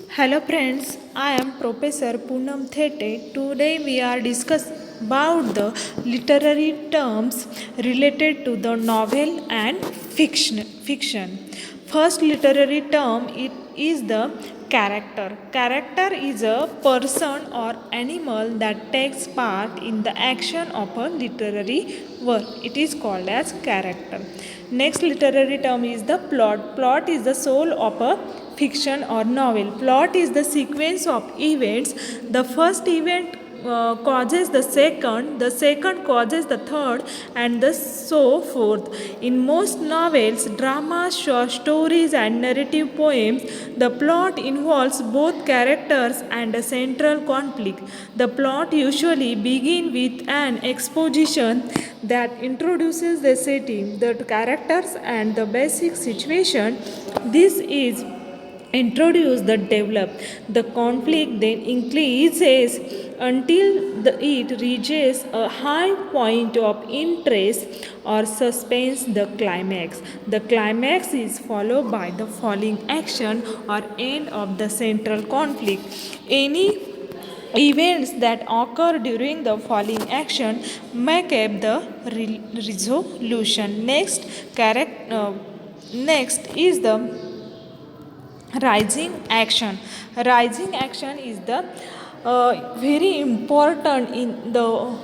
Hello friends, I am Professor Poonam Thete. Today we are discussing about the literary terms related to the novel and fiction. First literary term it is the character. Character is a person or animal that takes part in the action of a literary work. It is called as character. Next literary term is the plot. Plot is the soul of a fiction or novel. Plot is the sequence of events. The first event causes the second causes the third, and the so forth. In most novels, dramas, short stories, and narrative poems, the plot involves both characters and a central conflict. The plot usually begins with an exposition that introduces the setting, the characters, and the basic situation. This is introduce the develop. The conflict then increases until it reaches a high point of interest or suspense, the climax. The climax is followed by the falling action or end of the central conflict. Any events that occur during the falling action make up the resolution. Next is the rising action. Rising action is the very important in the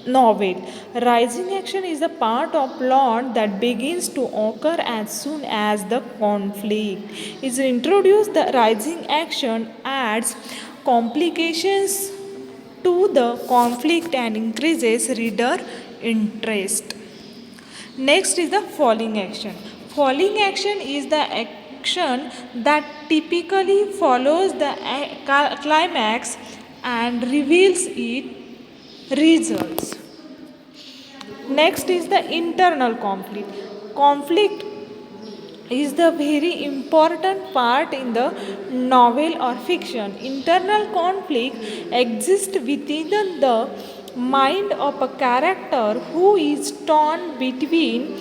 novel. Rising action is a part of plot that begins to occur as soon as the conflict is introduced. The rising action adds complications to the conflict and increases reader interest. Next is the falling action. Falling action is the action that typically follows the climax and reveals its results. Next is the internal conflict. Conflict is the very important part in the novel or fiction. Internal conflict exists within the mind of a character who is torn between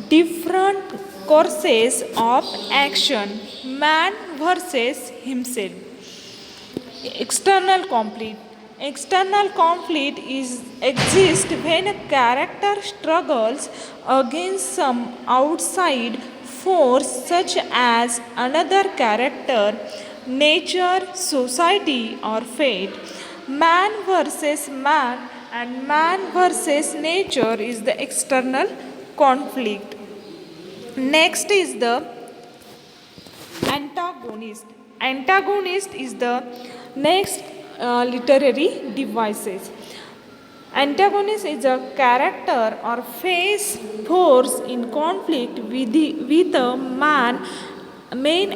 different courses of action, man versus himself. External conflict. External conflict exists when a character struggles against some outside force such as another character, nature, society, or fate. Man versus man and man versus nature is the external conflict. Next is the antagonist. Antagonist is the next literary devices. Antagonist is a character or face force in conflict with a main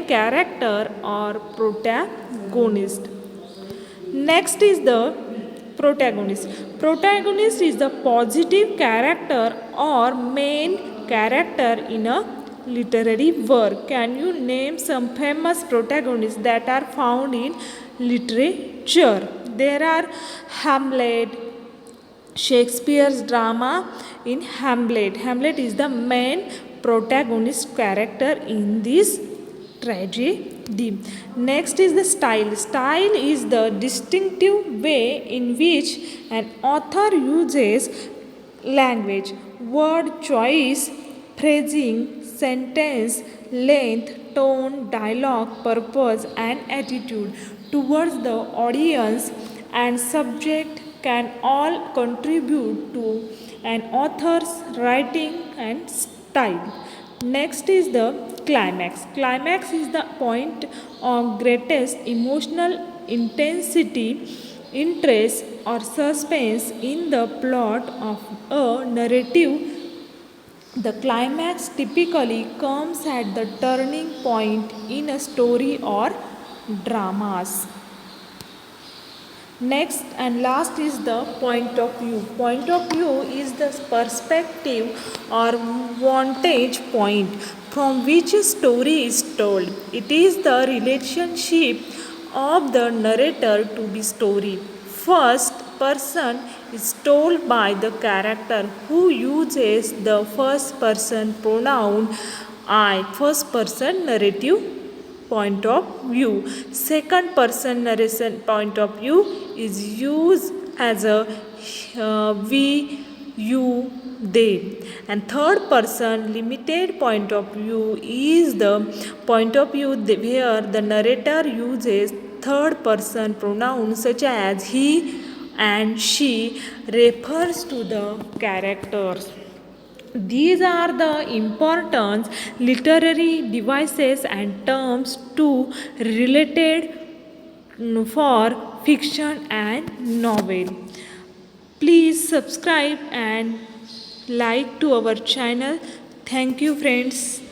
character or protagonist. Next is the protagonist. Protagonist is the positive character or main character in a literary work. Can you name some famous protagonists that are found in literature? There are Hamlet, Shakespeare's drama in Hamlet. Hamlet is the main protagonist character in this tragedy. Next is the style. Style is the distinctive way in which an author uses language, word choice, phrasing, sentence length, tone, dialogue, purpose, and attitude towards the audience and subject can all contribute to an author's writing and style. Next is the climax. Climax is the point of greatest emotional intensity, interest, or suspense in the plot of a narrative. The climax typically comes at the turning point in a story or dramas. Next and last is the point of view. Point of view is the perspective or vantage point from which a story is told. It is the relationship of the narrator to the story. First person is told by the character who uses the first person pronoun I, first person narrative point of view. Second person narration point of view is used as a we, you, they. And third person limited point of view is the point of view where the narrator uses third person pronouns such as he and she refers to the characters. These are the important literary devices and terms to related for fiction and novel. Please subscribe and like to our channel. Thank you friends.